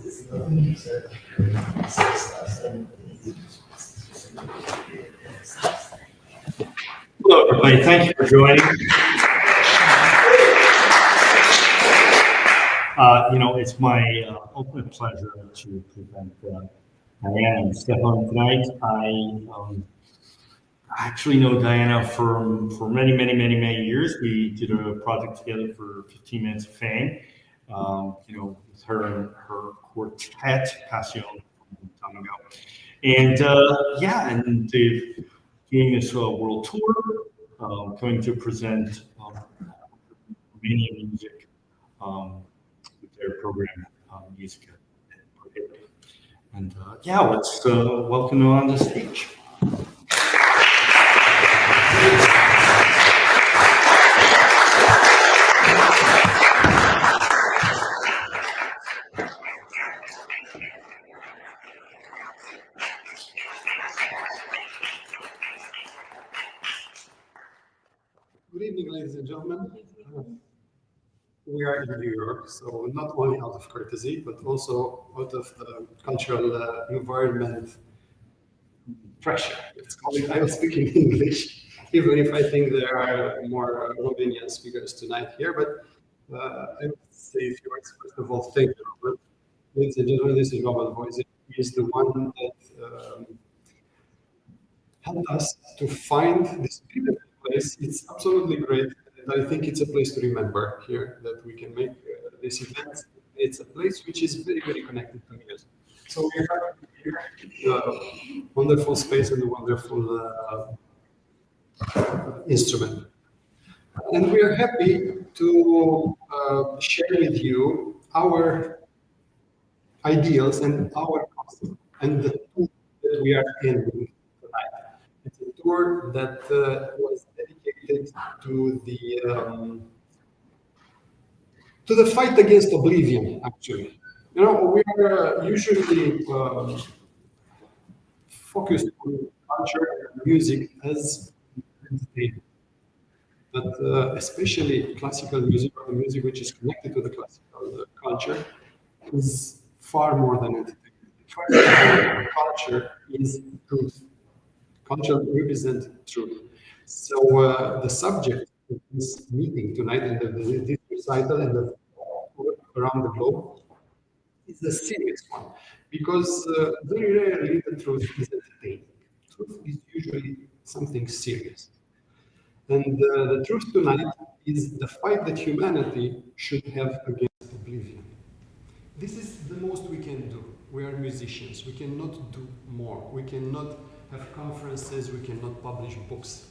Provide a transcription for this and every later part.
Hello, everybody. Thank you for joining. It's my ultimate pleasure to present Diana and Ștefan tonight. I actually know Diana for many years. We did a project together for 15 Minutes of Fame. With her and her quartet, Passion, some time ago. And they've doing this world tour, going to present Romanian music with their program, Musica Prohibita. And let's welcome them on the stage. Good evening, ladies and gentlemen. We are in New York, so not only out of courtesy, but also out of the cultural environment pressure. I will speak in English, even if I think there are more Romanian speakers tonight here. But I would say a few words. First of all, thank you, Robert. Ladies and gentlemen, this is Robert Voice. He is the one that helped us to find this beautiful place. It's absolutely great. And I think it's a place to remember here, that we can make this event. It's a place which is very connected to music. So we have here a wonderful space and a wonderful instrument. And we are happy to share with you our ideals and our concept and the tour that we are ending tonight. It's a tour that was dedicated to the fight against oblivion, actually. We are usually focused on culture and music as entertainment. But especially classical music, or the music which is connected to the classical culture, is far more than entertainment. First of all, culture is truth. Culture represents truth. So the subject of this meeting tonight, and this recital and the around the globe, is a serious one, because very rarely the truth is entertaining. Truth is usually something serious. And the truth tonight is the fight that humanity should have against oblivion. This is the most we can do. We are musicians. We cannot do more. We cannot have conferences. We cannot publish books.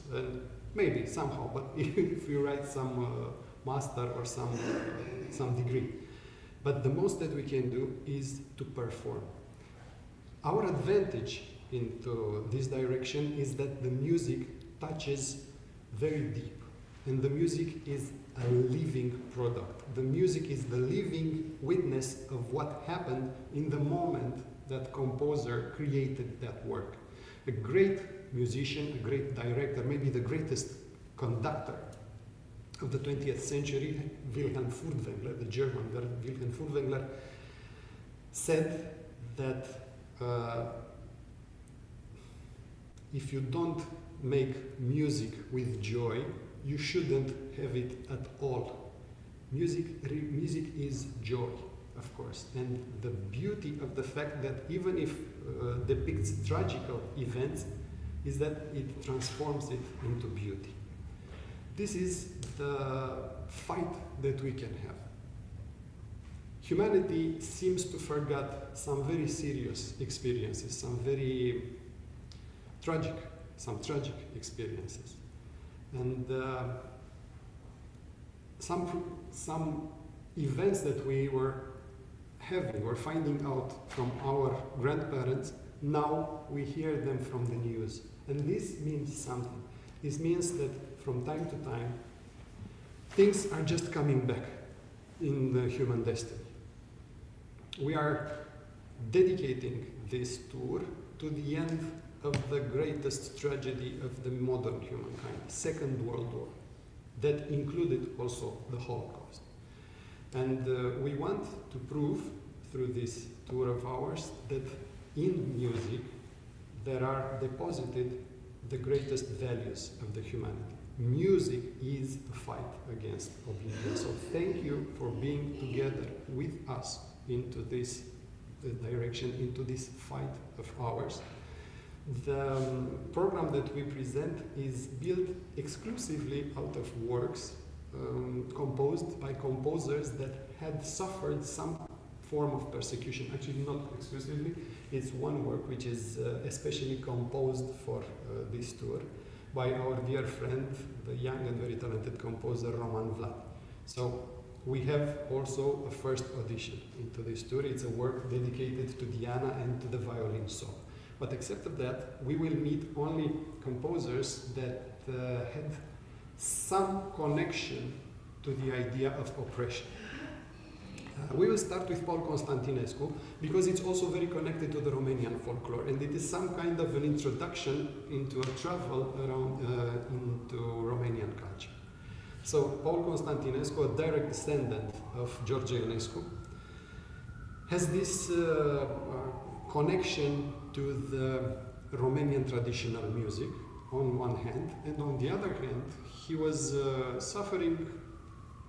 Maybe somehow, but if you write some master or some degree. But the most that we can do is to perform. Our advantage into this direction is that the music touches very deep, and the music is a living product. The music is the living witness of what happened in the moment that composer created that work. A great musician, a great director, maybe the greatest conductor of the 20th century, Wilhelm Furtwängler, the German Wilhelm Furtwängler, said that if you don't make music with joy, you shouldn't have it at all. Music is joy, of course, and the beauty of the fact that even if depicts tragical events is that it transforms it into beauty. This is the fight that we can have. Humanity seems to forget some very serious experiences, some tragic experiences. And some events that we were having or finding out from our grandparents, now we hear them from the news. And this means something. This means that from time to time, things are just coming back in the human destiny. We are dedicating this tour to the end of the greatest tragedy of the modern humankind, Second World War, that included also the Holocaust. And we want to prove through this tour of ours that in music there are deposited the greatest values of the humanity. Music is a fight against oblivion. So thank you for being together with us into this direction, into this fight of ours. The program that we present is built exclusively out of works composed by composers that had suffered some form of persecution. Actually, not exclusively. It's one work which is especially composed for this tour by our dear friend, the young and very talented composer Roman Vlad. So we have also a first audition into this tour. It's a work dedicated to Diana and to the violin solo. But except of that, we will meet only composers that had some connection to the idea of oppression. We will start with Paul Constantinescu because it's also very connected to the Romanian folklore, and it is some kind of an introduction into a travel around into Romanian culture. So Paul Constantinescu, a direct descendant of George Ionescu, has this connection to the Romanian traditional music on one hand, and on the other hand, he was suffering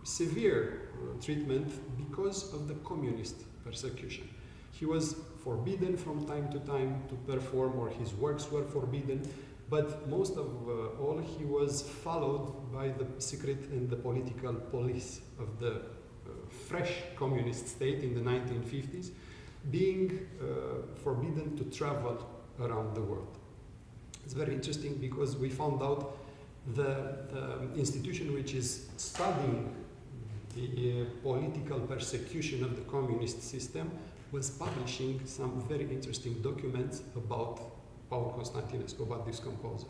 severe treatment because of the communist persecution. He was forbidden from time to time to perform, or his works were forbidden, but most of all, he was followed by the secret and the political police of the fresh communist state in the 1950s, being forbidden to travel around the world. It's very interesting because we found out the institution which is studying the political persecution of the communist system was publishing some very interesting documents about Paul Constantinescu, about this composer.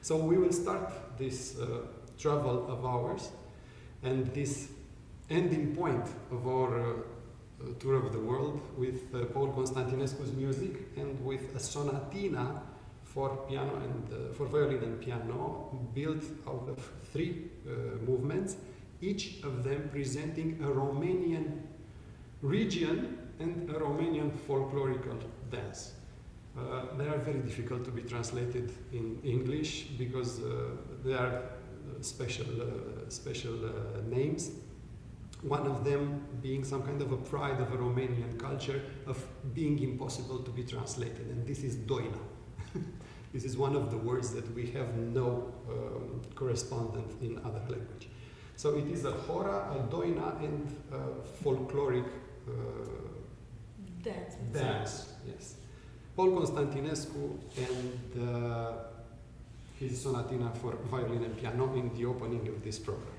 So we will start this travel of ours, and this ending point of our tour of the world with Paul Constantinescu's music and with a sonatina for piano and for violin and piano, built out of 3 movements, each of them presenting a Romanian region and a Romanian folklorical dance. They are very difficult to be translated in English because they are special names. One of them being some kind of a pride of a Romanian culture of being impossible to be translated, and this is DOINA. This is one of the words that we have no correspondent in other language. So it is a hora, a doina, and a folkloric Dance, yes. Paul Constantinescu and his sonatina for violin and piano in the opening of this program.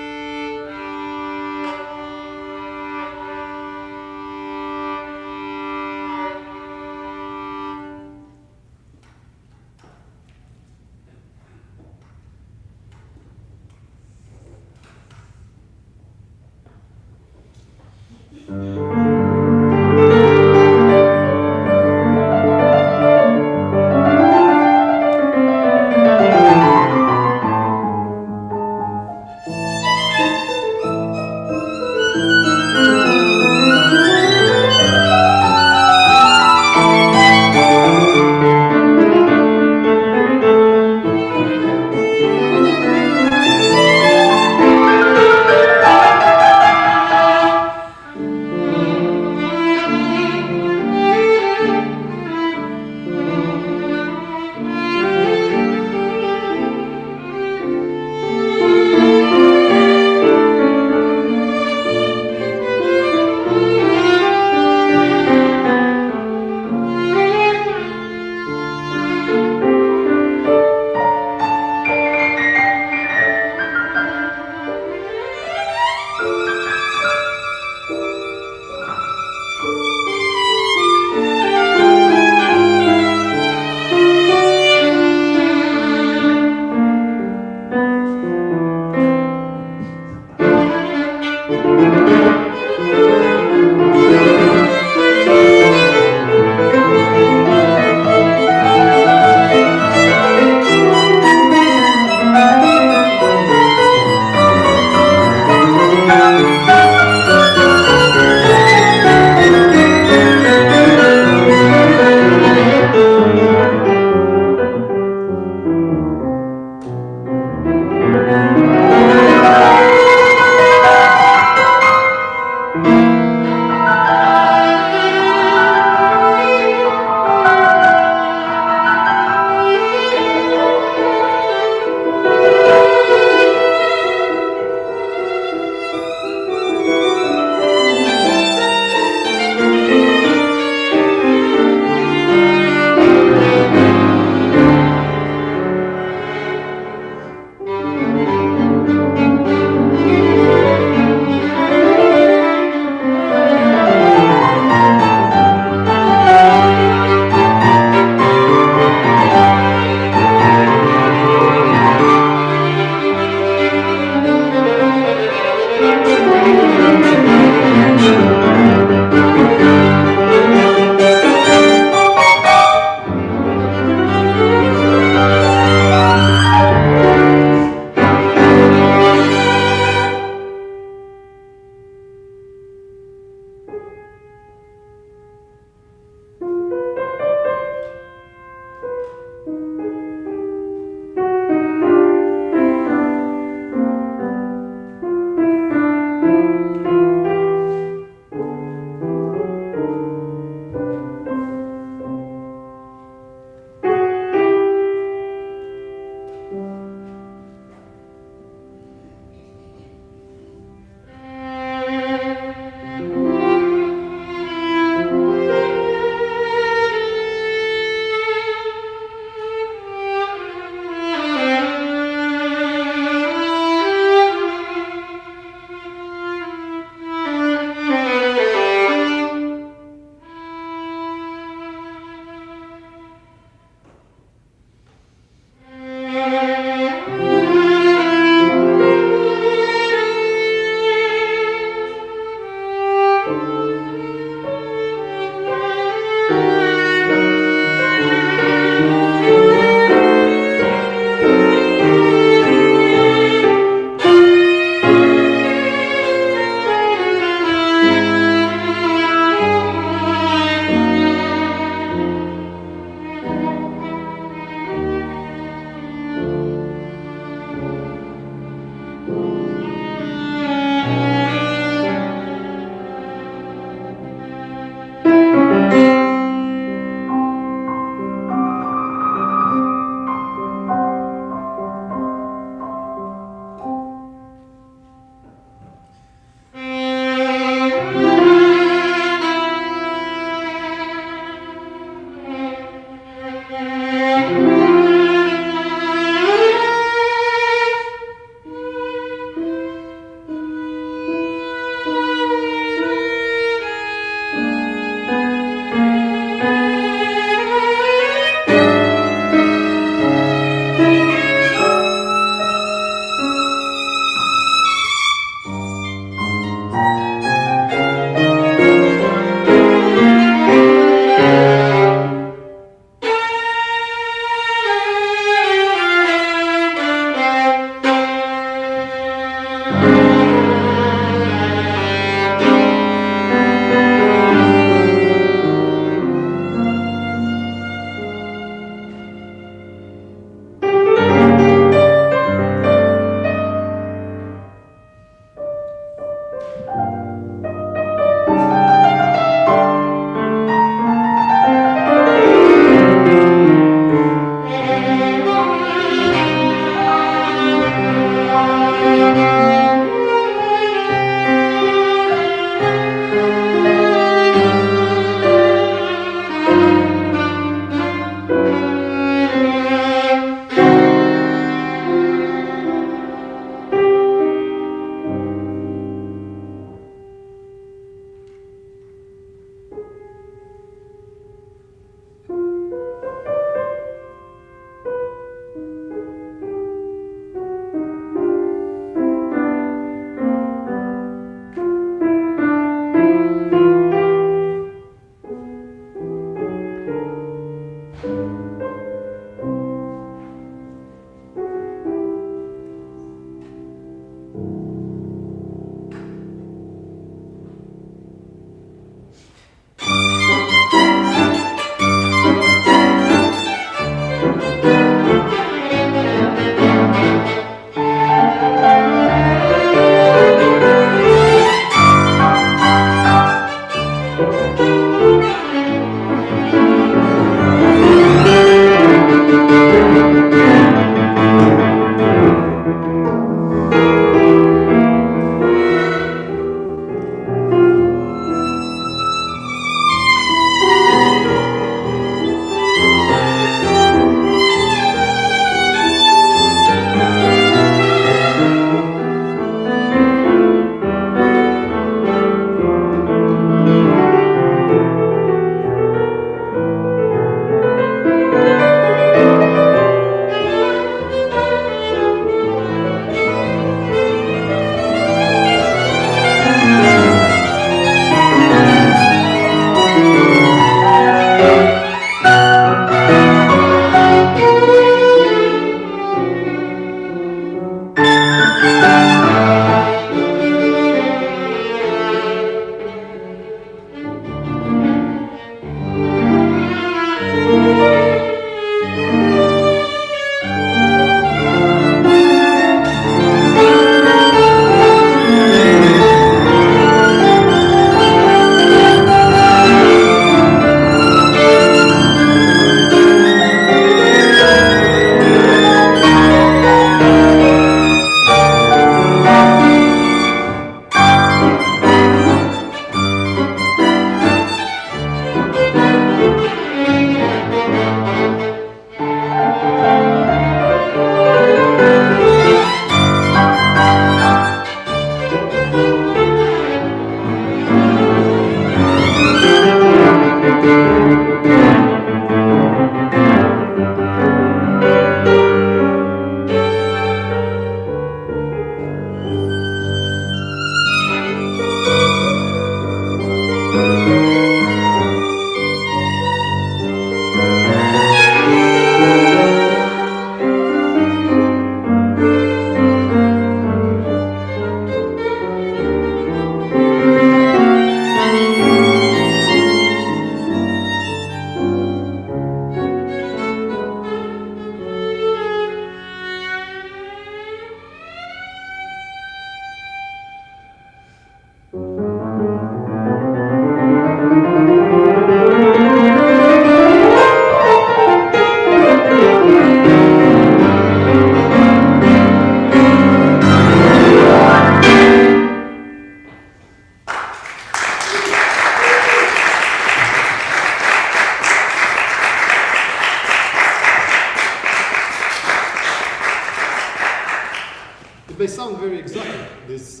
It may sound very exotic, this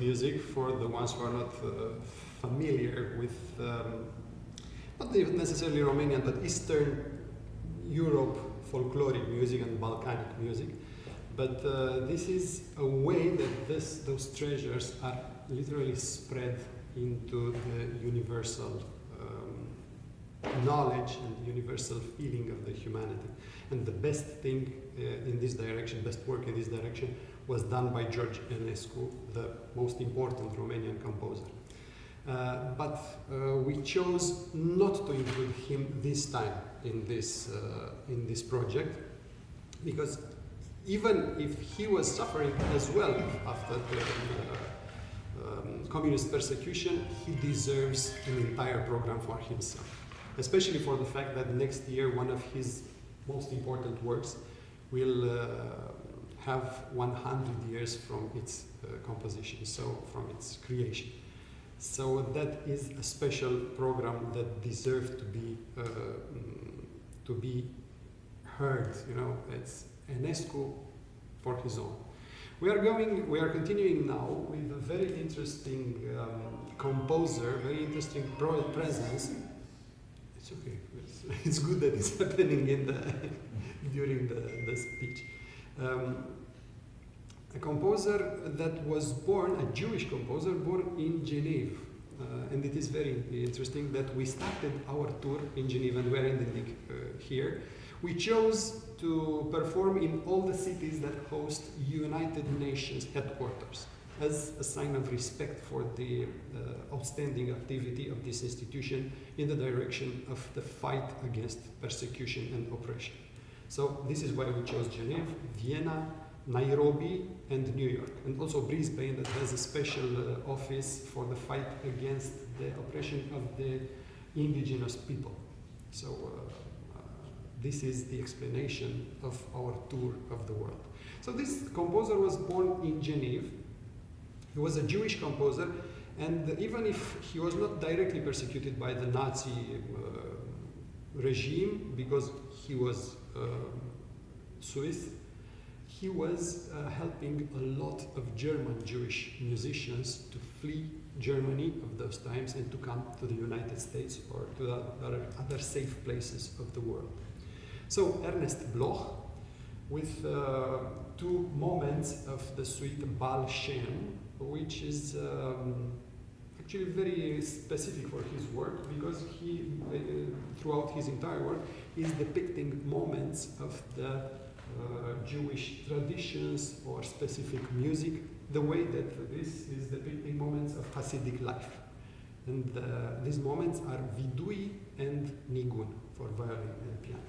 music, for the ones who are not familiar with, not necessarily Romanian, but Eastern Europe folkloric music and Balkanic music. But this is a way that those treasures are literally spread into the universal knowledge and universal feeling of the humanity. And the best thing in this direction, best work in this direction, was done by George Enescu, the most important Romanian composer. But we chose not to include him this time in this project, because even if he was suffering as well after the communist persecution, he deserves an entire program for himself, especially for the fact that next year one of his most important works will have 100 years from its composition, so from its creation. So that is a special program that deserves to be heard. You know, it's Enescu for his own. We are continuing now with a very interesting composer, very interesting presence. It's okay. It's good that it's happening during the speech. A composer that was born, a Jewish composer born in Geneva. And it is very interesting that we started our tour in Geneva, and we're ending here. We chose to perform in all the cities that host United Nations headquarters as a sign of respect for the outstanding activity of this institution in the direction of the fight against persecution and oppression. So this is why we chose Geneva, Vienna, Nairobi, and New York, and also Brisbane, that has a special office for the fight against the oppression of the indigenous people. So this is the explanation of our tour of the world. So this composer was born in Geneva. He was a Jewish composer, and even if he was not directly persecuted by the Nazi regime, because he was Swiss, he was helping a lot of German Jewish musicians to flee Germany of those times and to come to the United States or to the other safe places of the world. So Ernest Bloch, with two moments of the suite Baal Shem, which is actually very specific for his work, because he, throughout his entire work, is depicting moments of the Jewish traditions or specific music, the way that this is depicting moments of Hasidic life. And these moments are vidui and nigun for violin and piano.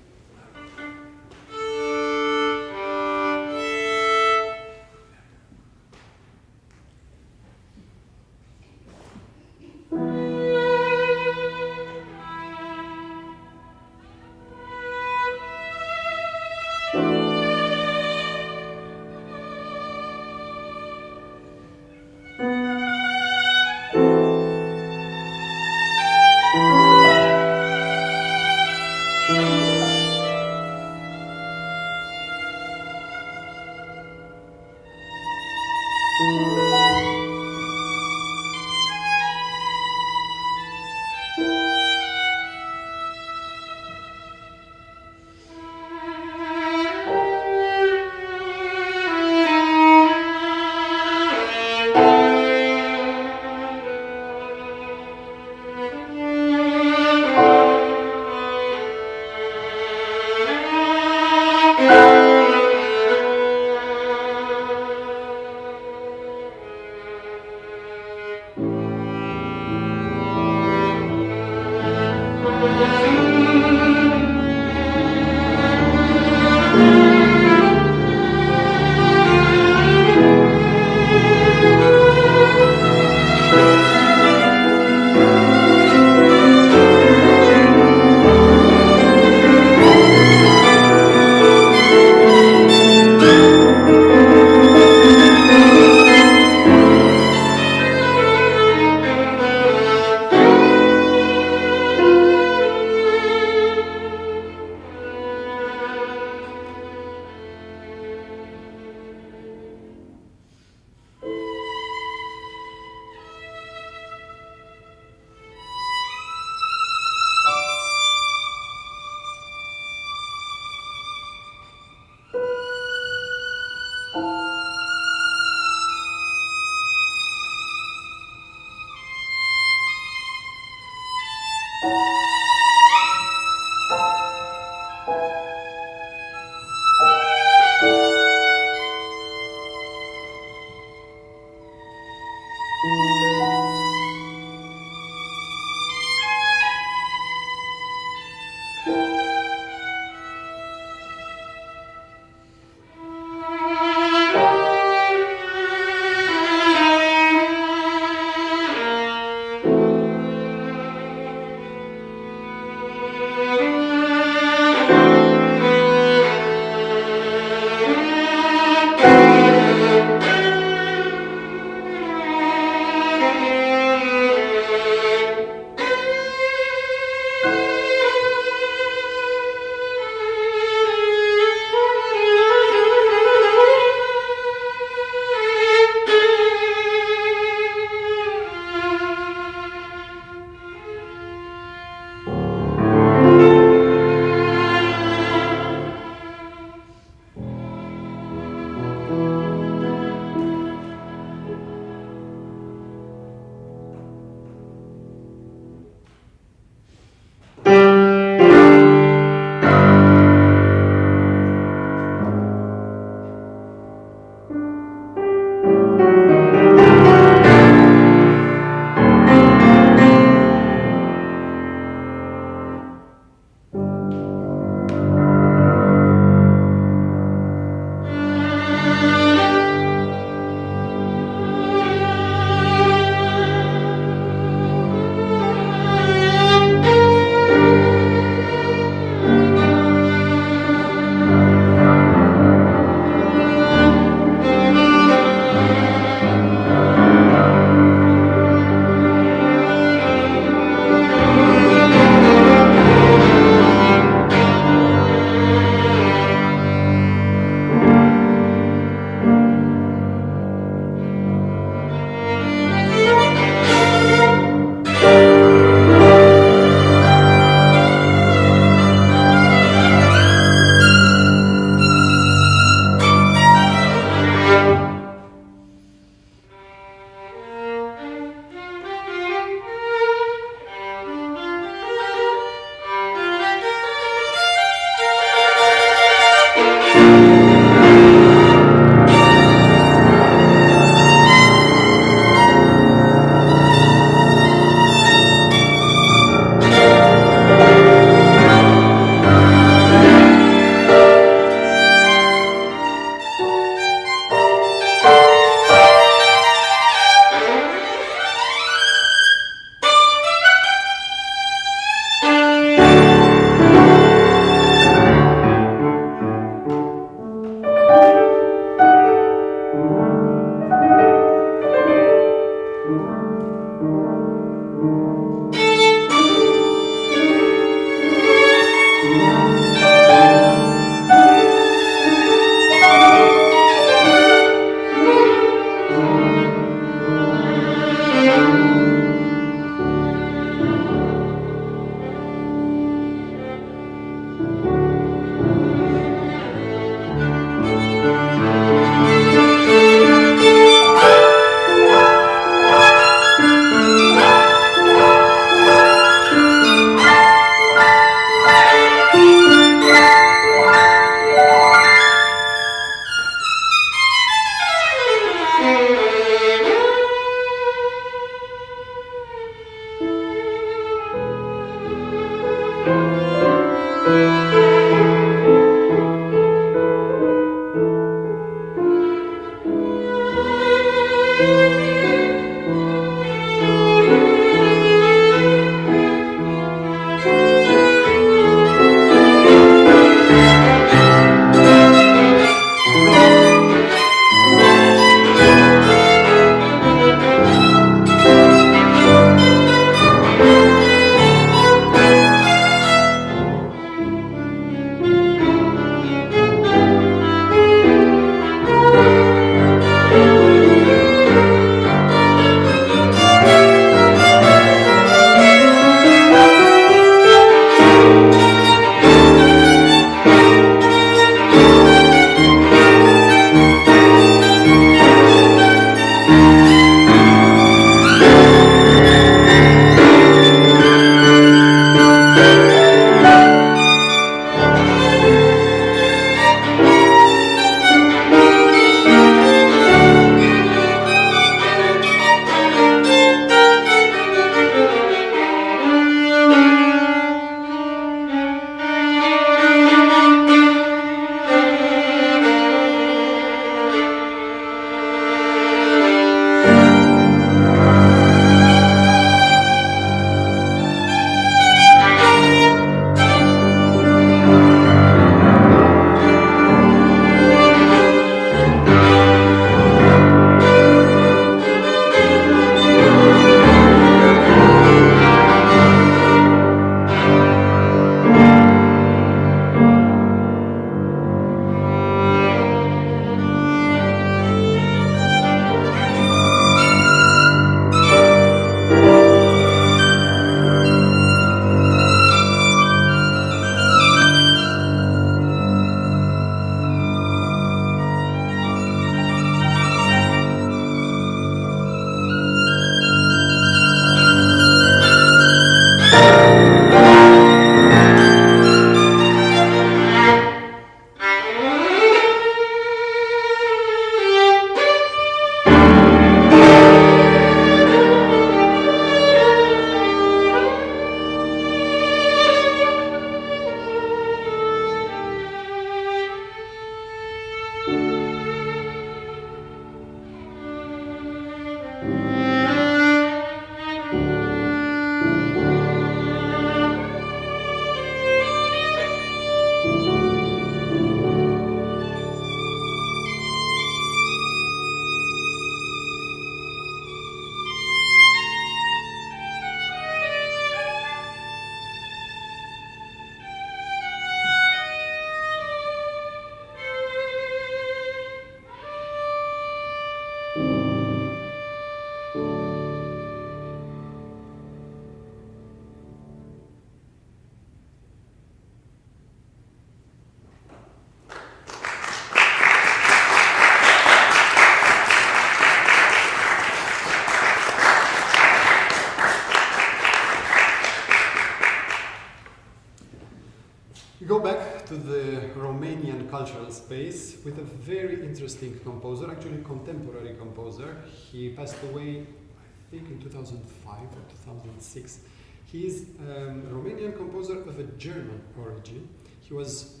space with a very interesting composer, actually contemporary composer. He passed away, I think, in 2005 or 2006. He is a Romanian composer of a German origin. He was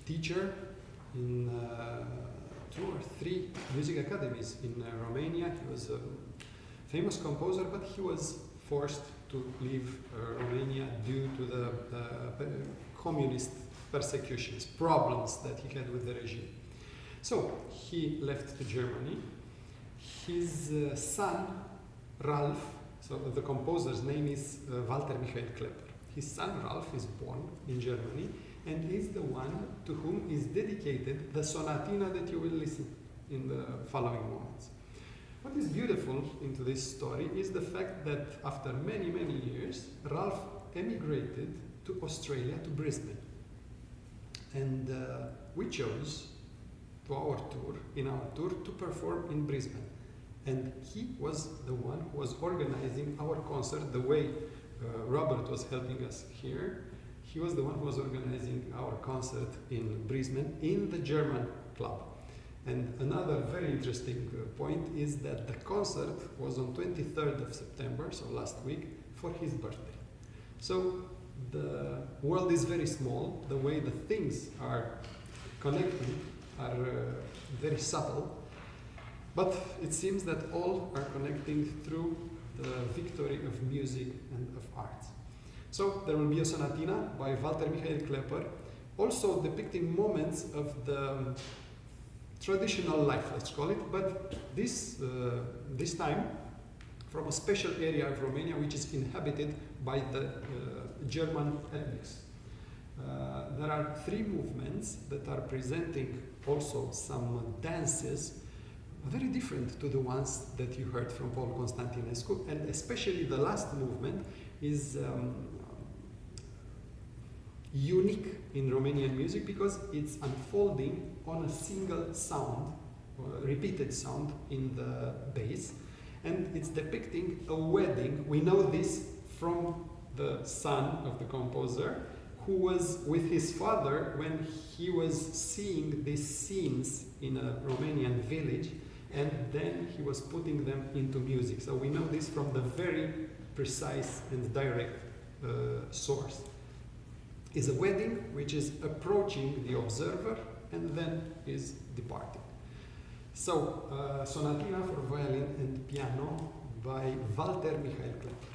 teacher in 2 or 3 music academies in Romania. He was a famous composer, but he was forced to leave Romania due to the communist persecutions, problems that he had with the regime. So he left to Germany. His son, Ralph, so the composer's name is Walter Michael Klepper. His son, Ralph, is born in Germany and is the one to whom is dedicated the sonatina that you will listen in the following moments. What is beautiful into this story is the fact that after many, many years, Ralph emigrated to Australia, to Brisbane. And we chose in our tour to perform in Brisbane. And he was the one who was organizing our concert the way Robert was helping us here. He was the one who was organizing our concert in Brisbane in the German club. And another very interesting point is that the concert was on 23rd of September, so last week, for his birthday. So the world is very small. The way the things are connected are very subtle. But it seems that all are connecting through the victory of music and of arts. So there will be a sonatina by Walter Michael Klepper, also depicting moments of the traditional life, let's call it, but this time from a special area of Romania which is inhabited by the German ethnics. There are 3 movements that are presenting also some dances very different to the ones that you heard from Paul Constantinescu, and especially the last movement is unique in Romanian music because it's unfolding on a single sound, or a repeated sound in the bass, and it's depicting a wedding. We know this from the son of the composer, who was with his father when he was seeing these scenes in a Romanian village, and then he was putting them into music. So we know this from the very precise and direct source. Is a wedding which is approaching the observer and then is departing. So, Sonatina for violin and piano by Walter Michael Klepper.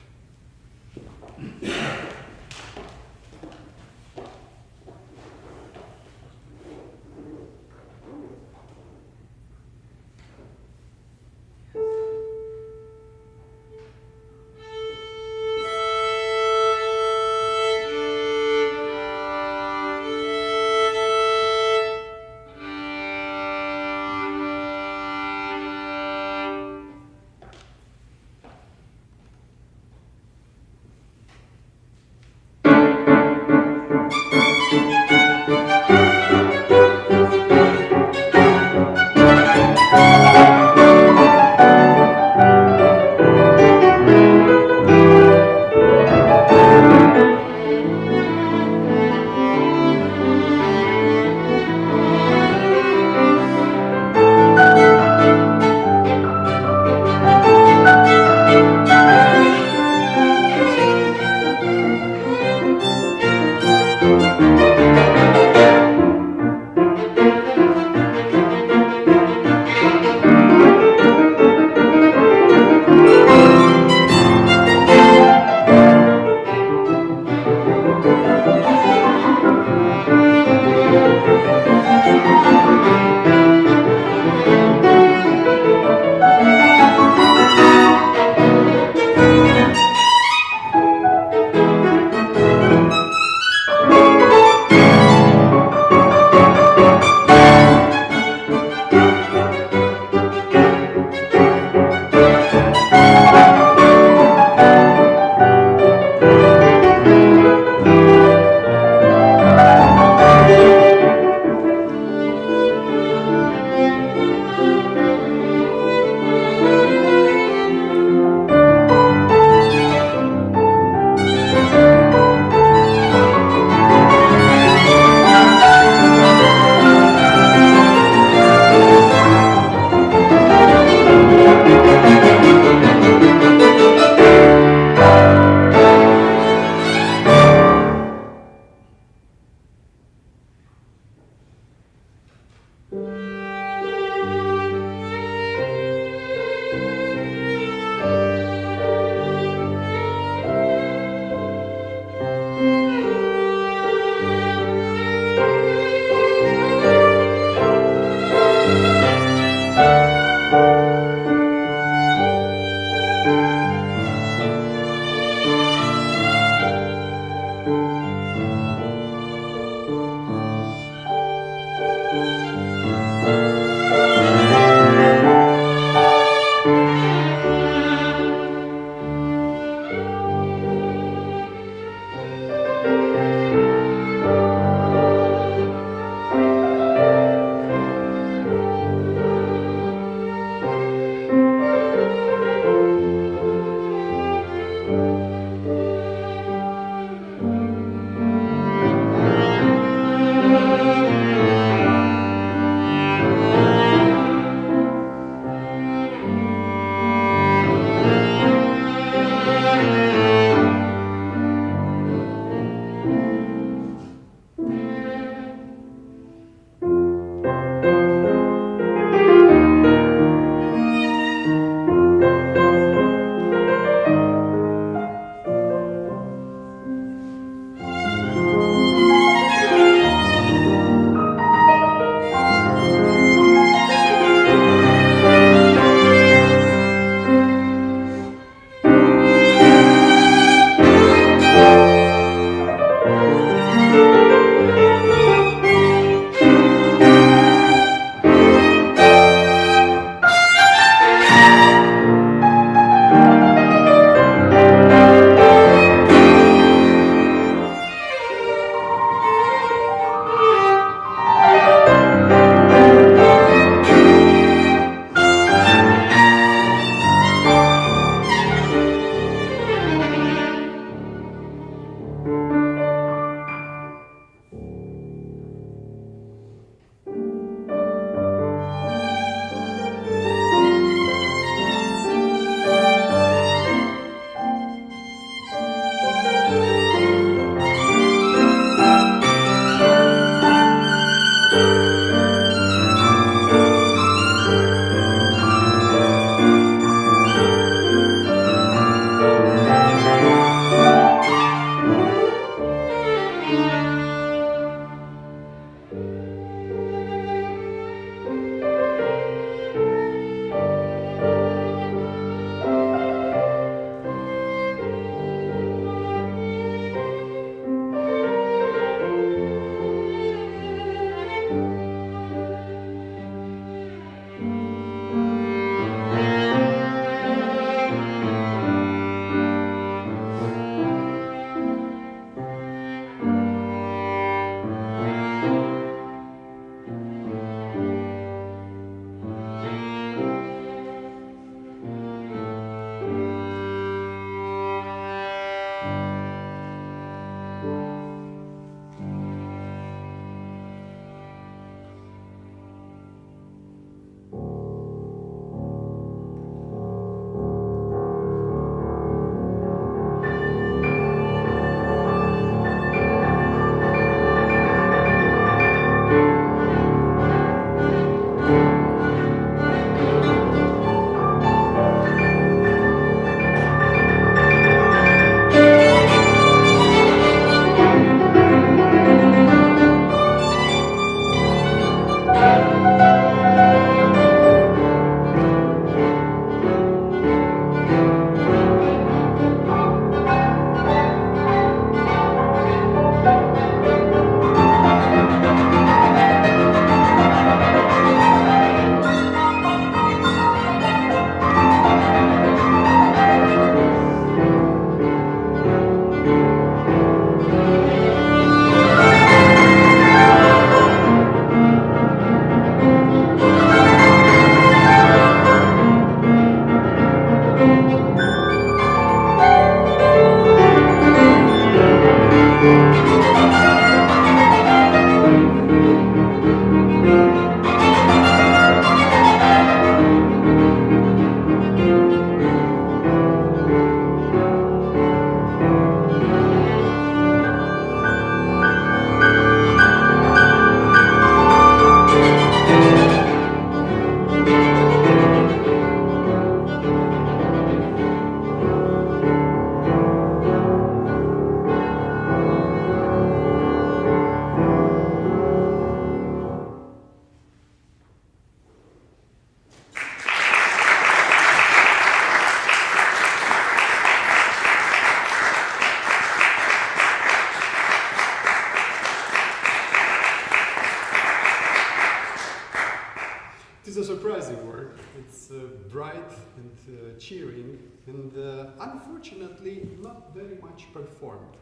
It is a surprising work. It's bright and cheering, and unfortunately not very much performed.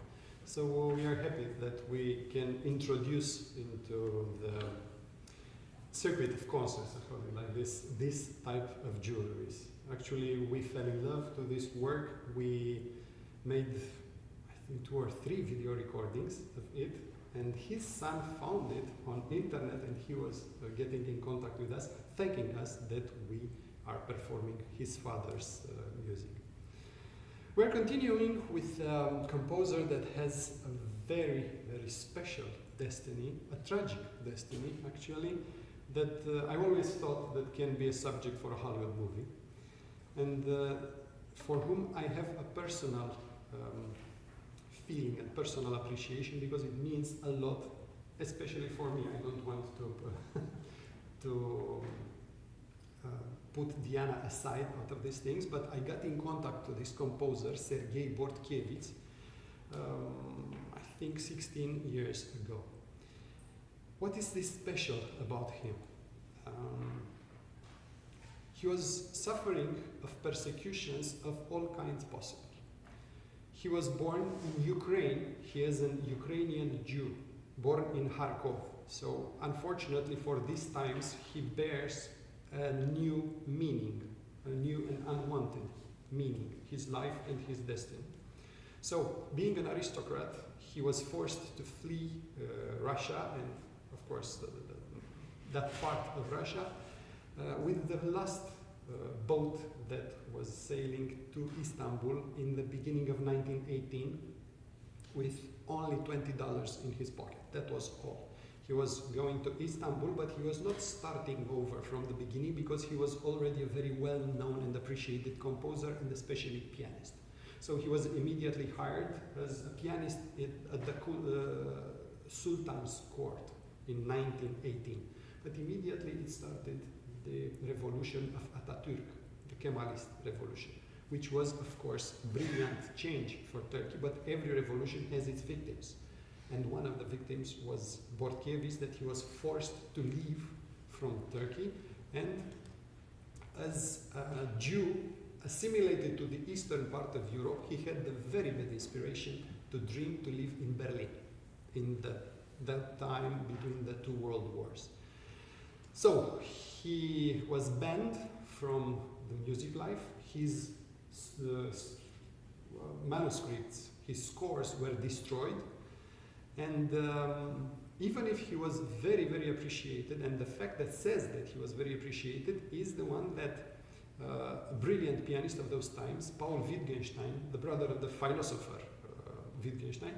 So we are happy that we can introduce into the circuit of concerts, like this type of jewelries. Actually, we fell in love to this work. We made, I think, 2 or 3 video recordings of it, and his son found it on internet, and he was getting in contact with us, thanking us that we are performing his father's music. We're continuing with a composer that has a very, very special destiny, a tragic destiny, actually, that I always thought that can be a subject for a Hollywood movie, and for whom I have a personal feeling and personal appreciation, because it means a lot, especially for me. I don't want to put Diana aside out of these things, but I got in contact with this composer, Sergei Bortkiewicz, I think 16 years ago. What is this special about him? He was suffering of persecutions of all kinds possible. He was born in Ukraine. He is an Ukrainian Jew, born in Kharkov. So unfortunately for these times, he bears a new meaning, a new and unwanted meaning, his life and his destiny. So being an aristocrat, he was forced to flee Russia, and of course that part of Russia, with the last boat that was sailing to Istanbul in the beginning of 1918 with only $20 in his pocket. That was all. He was going to Istanbul, but he was not starting over from the beginning, because he was already a very well-known and appreciated composer, and especially pianist. So he was immediately hired as a pianist at the Sultan's court in 1918. But immediately it started the revolution of Atatürk, the Kemalist revolution, which was, of course, a brilliant change for Turkey, but every revolution has its victims. And one of the victims was Bortkiewicz, that he was forced to leave from Turkey, and as a Jew assimilated to the eastern part of Europe, he had the very bad inspiration to dream to live in Berlin, in that time between the 2 world wars. So he was banned from the music life. His manuscripts, his scores were destroyed, and even if he was very, very appreciated, and the fact that says that he was very appreciated is the one that a brilliant pianist of those times, Paul Wittgenstein, the brother of the philosopher Wittgenstein,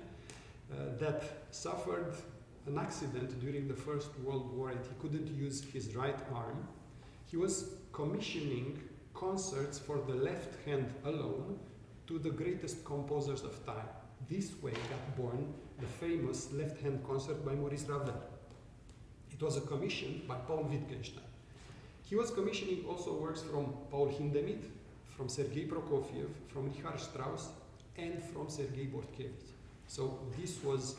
that suffered an accident during the First World War, and he couldn't use his right arm. He was commissioning concerts for the left hand alone to the greatest composers of time. This way got born the famous left hand concert by Maurice Ravel. It was a commission by Paul Wittgenstein. He was commissioning also works from Paul Hindemith, from Sergei Prokofiev, from Richard Strauss, and from Sergei Bortkiewicz. So this was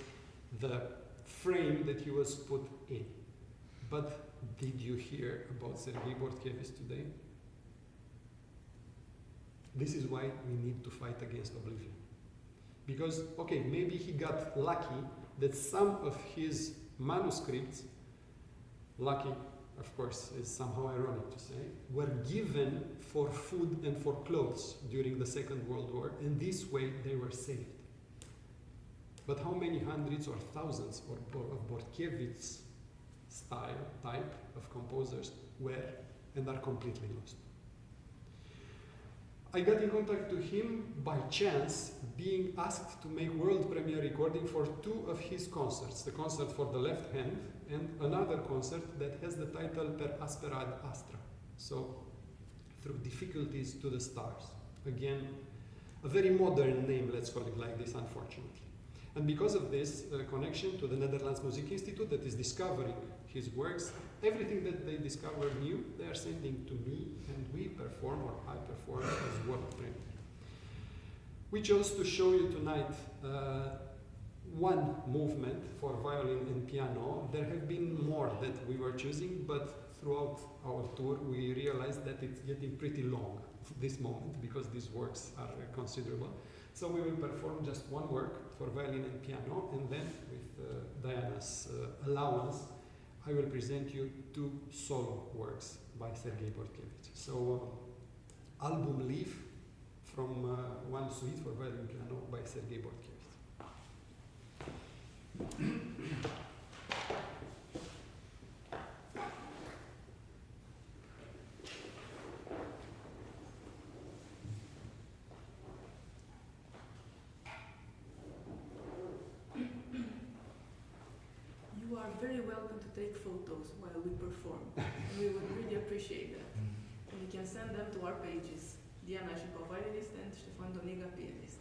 the frame that he was put in. But did you hear about Sergei Bortkiewicz today? This is why we need to fight against oblivion. Because, okay, maybe he got lucky that some of his manuscripts, lucky, of course, is somehow ironic to say, were given for food and for clothes during the Second World War, and this way they were saved. But how many hundreds or thousands of Bortkiewicz type of composers were and are completely lost? I got in contact to him by chance, being asked to make world premiere recording for 2 of his concerts, the concert for the left hand and another concert that has the title Per Aspera ad Astra, so through difficulties to the stars. Again, a very modern name, let's call it like this, unfortunately. And because of this connection to the Netherlands Music Institute that is discovering his works, everything that they discover new, they are sending to me, and we perform, or I perform, as world premiere. We chose to show you tonight one movement for violin and piano. There have been more that we were choosing, but throughout our tour, we realized that it's getting pretty long this moment because these works are considerable. So we will perform just one work for violin and piano, and then with Diana's allowance, I will present you 2 solo works by Sergei Bortkiewicz. So, album Leaf from one suite for violin and piano by Sergei Bortkiewicz. You are very welcome to take photos while we perform. We would really appreciate that. And you can send them to our pages, Diana Jipa, violinist, and Ștefan Doniga, pianist.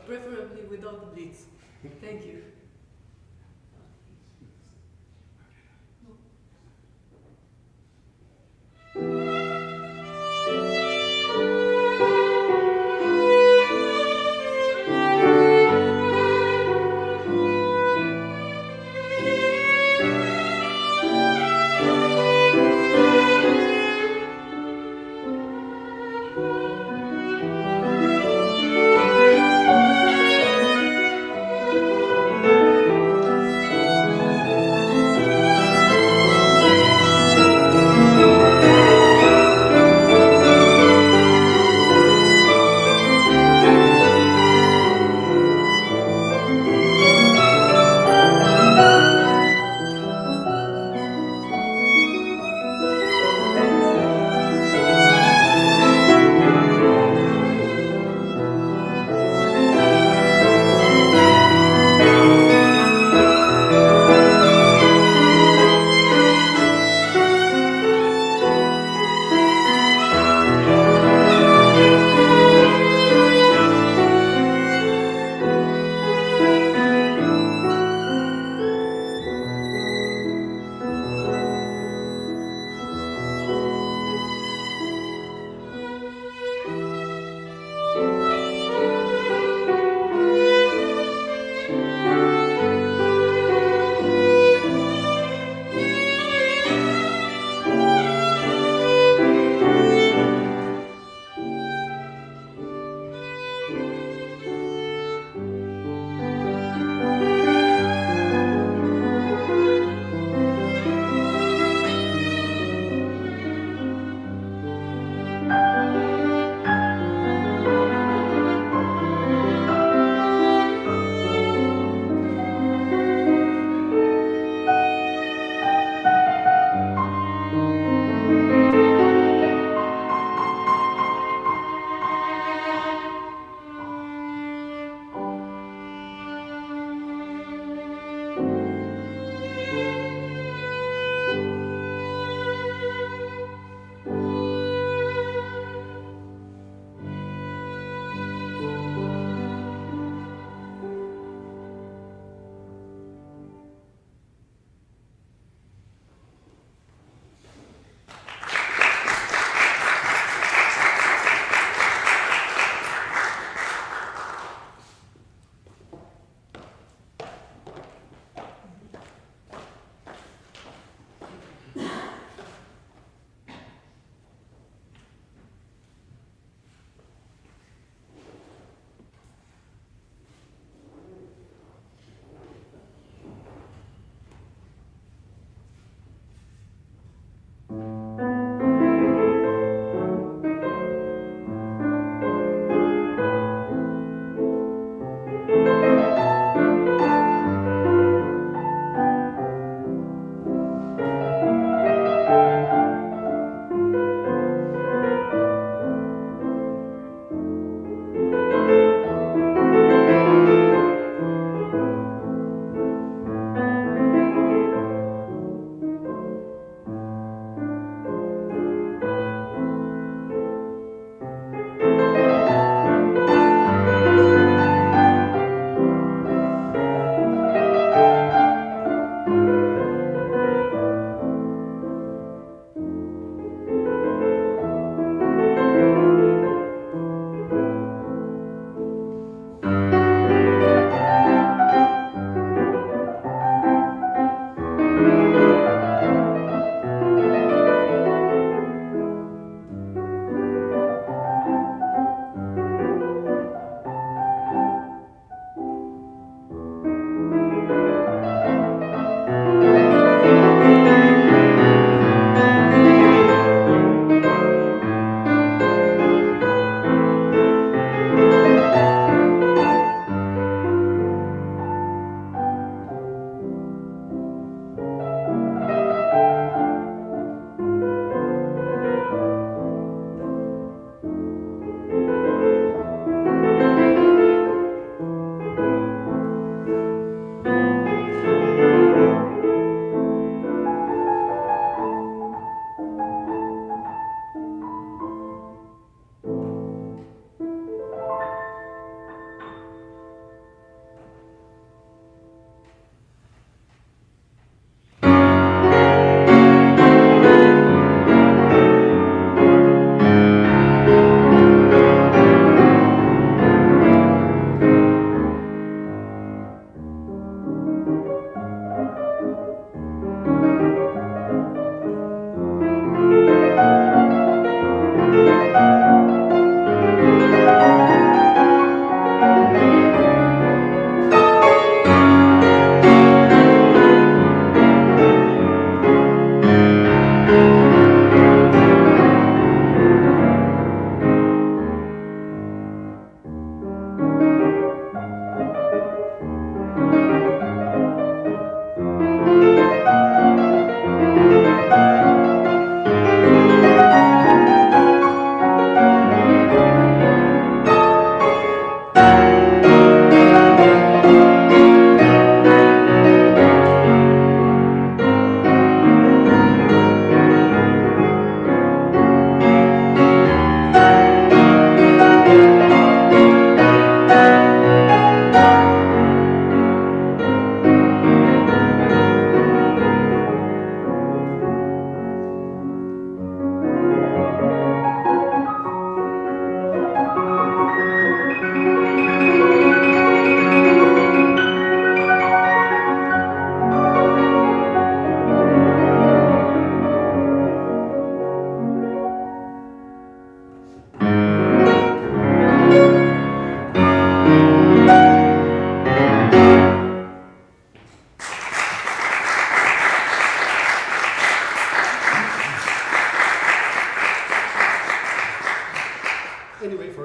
Preferably without the blitz. Thank you.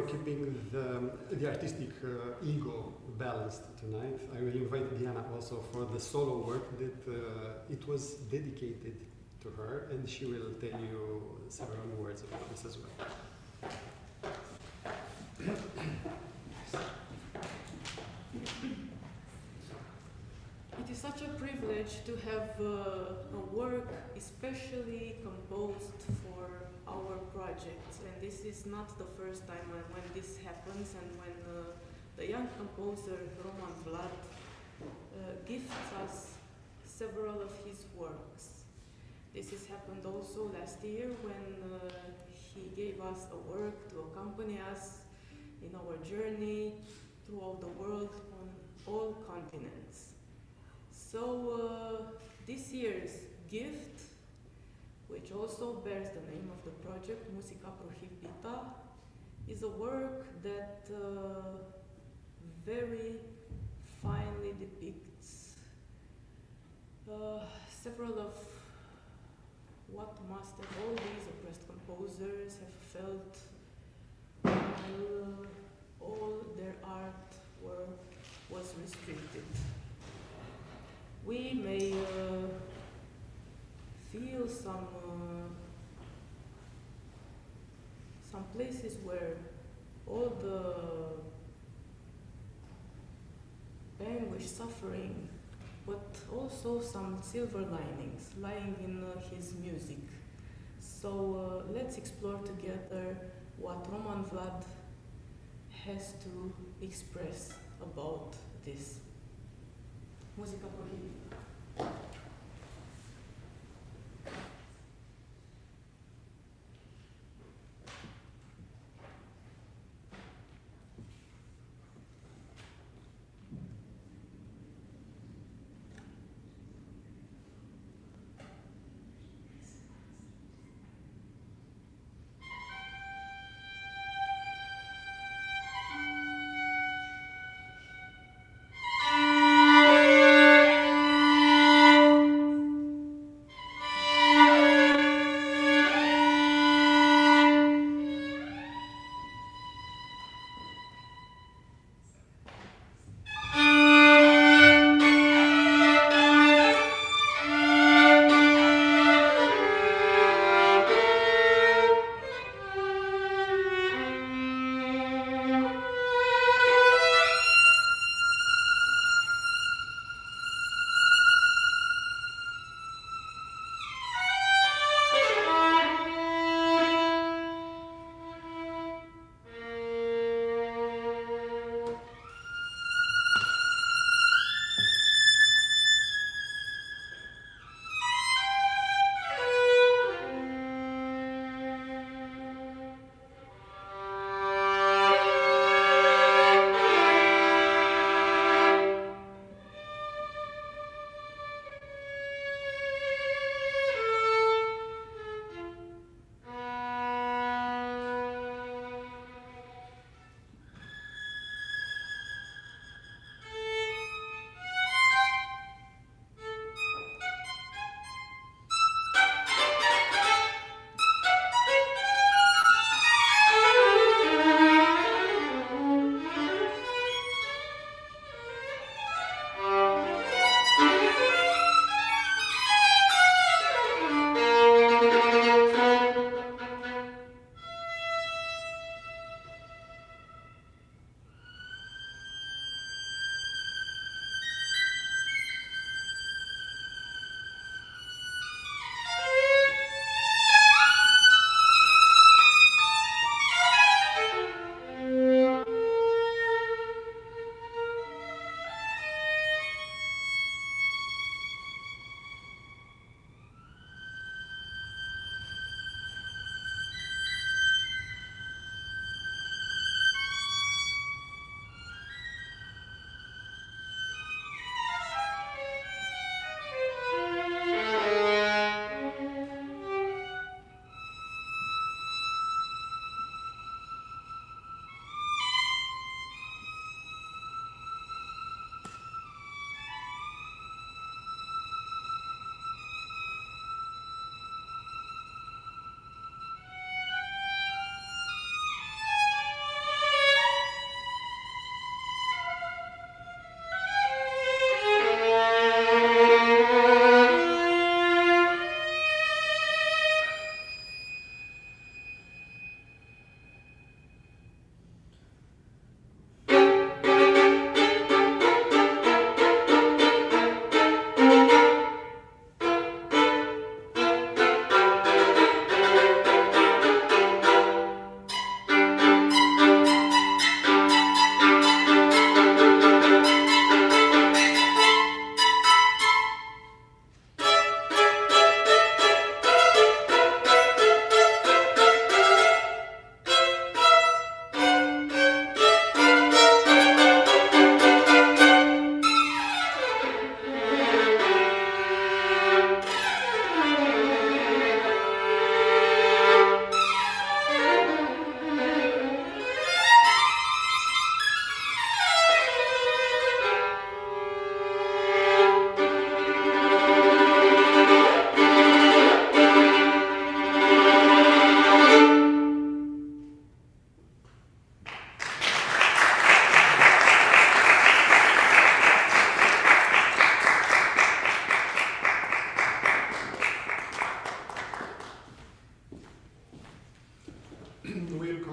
keeping the artistic ego balanced tonight, I will invite Diana also for the solo work that it was dedicated to her, and she will tell you several words about this as well. It is such a privilege to have a work especially composed for our projects, and this is not the first time when this happens, and when the young composer Roman Vlad gifts us several of his works. This has happened also last year when he gave us a work to accompany us in our journey throughout the world on all continents. So this year's gift, which also bears the name of the project, Musica Prohibita, is a work that very finely depicts several of what must have all these oppressed composers have felt while all their artwork was restricted. We may feel some places where all the anguish, suffering, but also some silver linings lying in his music. So let's explore together what Roman Vlad has to express about this. Musica Prohibita.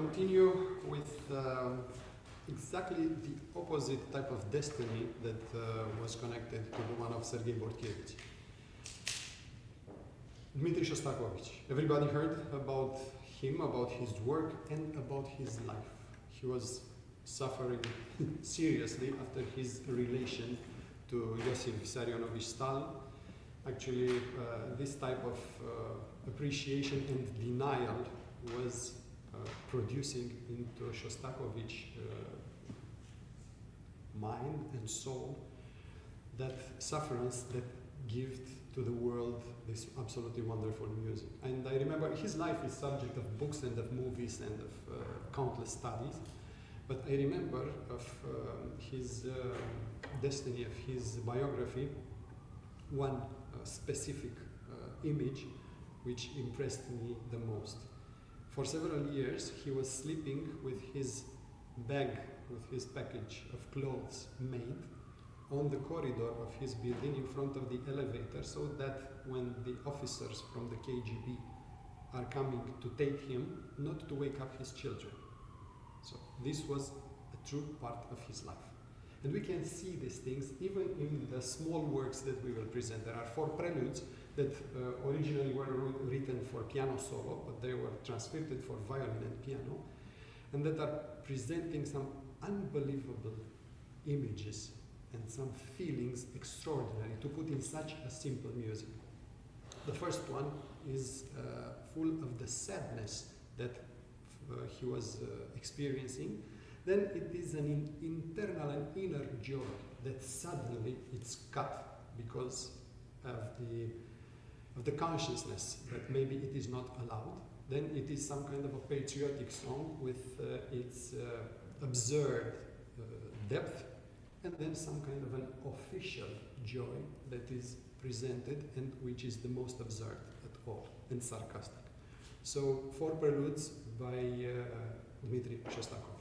continue with exactly the opposite type of destiny that was connected to the one of Sergei Bortkiewicz. Dmitri Shostakovich. Everybody heard about him, about his work, and about his life. He was suffering seriously after his relation to Iosif Vissarionovich Stalin. Actually, this type of appreciation and denial was producing into Shostakovich mind and soul that sufferance that gives to the world this absolutely wonderful music. And I remember his life is subject of books and of movies and of countless studies, but I remember of his destiny, of his biography, one specific image which impressed me the most. For several years he was sleeping with his bag, with his package of clothes made on the corridor of his building in front of the elevator, so that when the officers from the KGB are coming to take him, not to wake up his children. So this was a true part of his life. And we can see these things even in the small works that we will present. There are 4 preludes that originally were written for piano solo, but they were transcribed for violin and piano, and that are presenting some unbelievable images and some feelings extraordinary to put in such a simple music. The first one is full of the sadness that he was experiencing. Then it is an internal and inner joy that suddenly it's cut because of the consciousness that maybe it is not allowed. Then it is some kind of a patriotic song with its absurd depth, and then some kind of an official joy that is presented and which is the most absurd at all and sarcastic. So 4 preludes by Dmitri Shostakovich.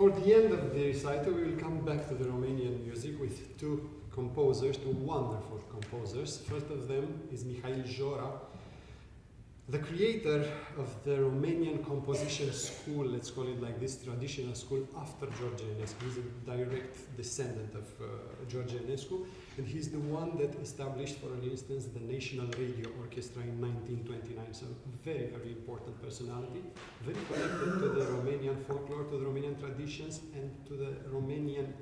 For the end of the recital, we will come back to the Romanian music with two composers, two wonderful composers. First of them is Mihail Jora, the creator of the Romanian composition school, let's call it like this, traditional school after George Enescu. He's a direct descendant of George Enescu, and he's the one that established, for instance, the National Radio Orchestra in 1929. So very, very important personality, very connected to the Romanian folklore, to the Romanian traditions, and to the Romanian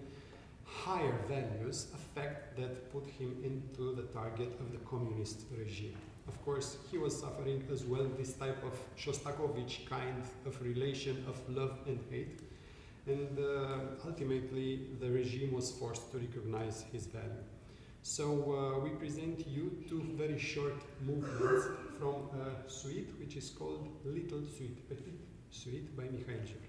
higher values, a fact that put him into the target of the communist regime. Of course, he was suffering as well this type of Shostakovich kind of relation of love and hate, and ultimately the regime was forced to recognize his value. So we present you two very short movements from a suite which is called Little Suite, Petit Suite by Mihail Jora.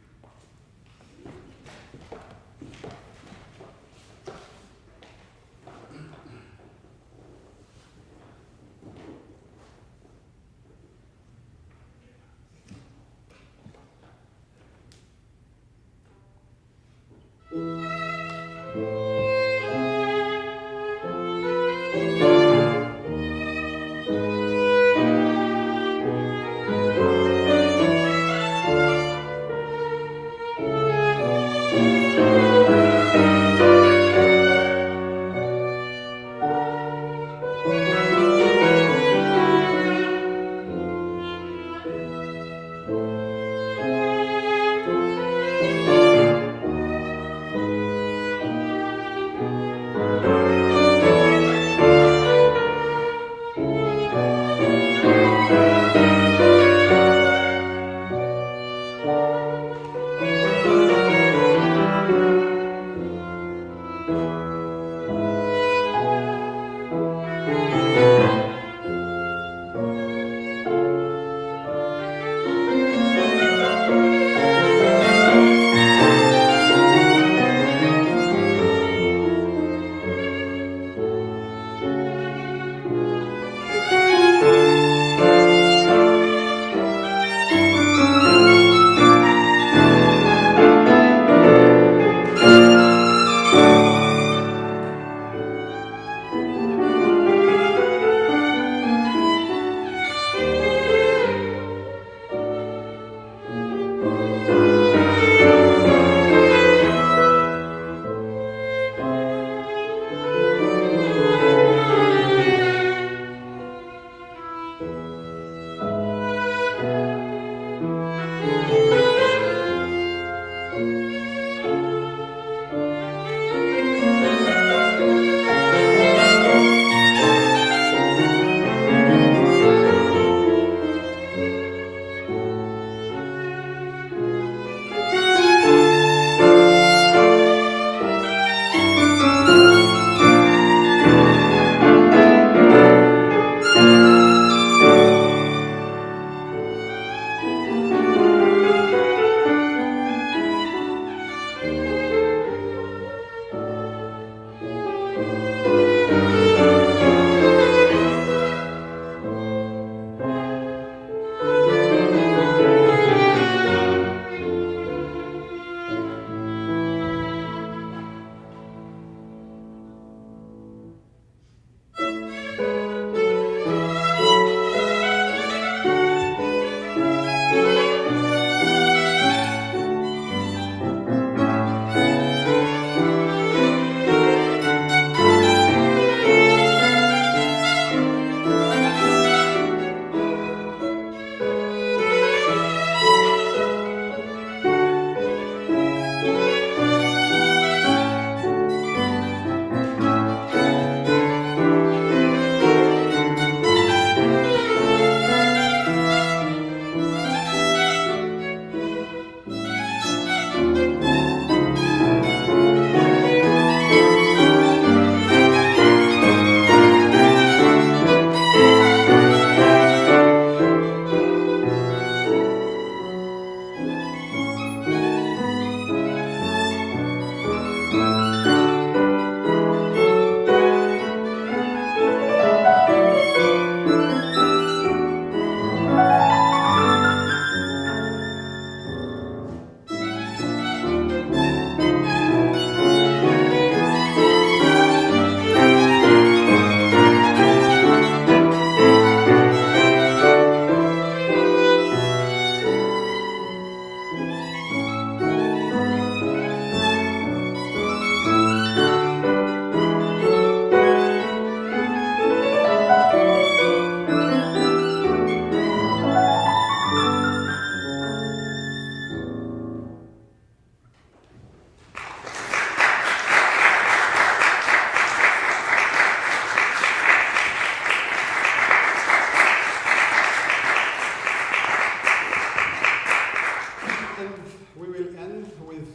And we will end with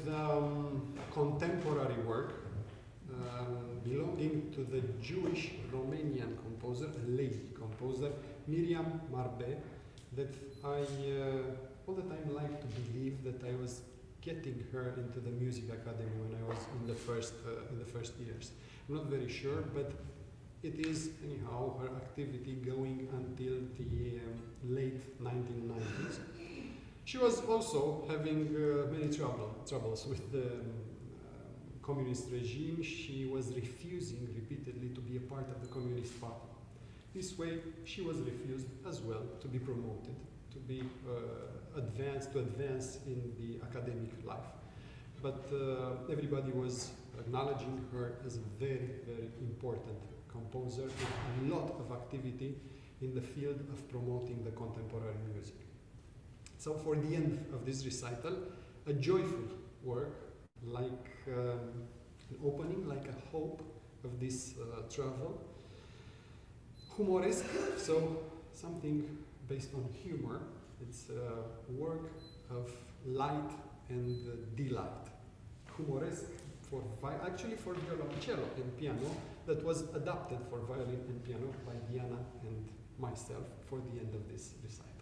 contemporary work belonging to the Jewish Romanian composer, a lady composer, Miriam Marbe, that I all the time like to believe that I was getting her into the music academy when I was in the first years. I'm not very sure, but it is anyhow her activity going until the late 1990s. She was also having many troubles with the communist regime. She was refusing repeatedly to be a part of the Communist Party. This way, she was refused as well to be promoted, to be advance in the academic life. But everybody was acknowledging her as a very, very important composer with a lot of activity in the field of promoting the contemporary music. So for the end of this recital, a joyful work, like an opening, like a hope of this travel. Humoresque, so something based on humor. It's a work of light and delight. Humoresque actually for violoncello and piano, that was adapted for violin and piano by Diana and myself for the end of this recital.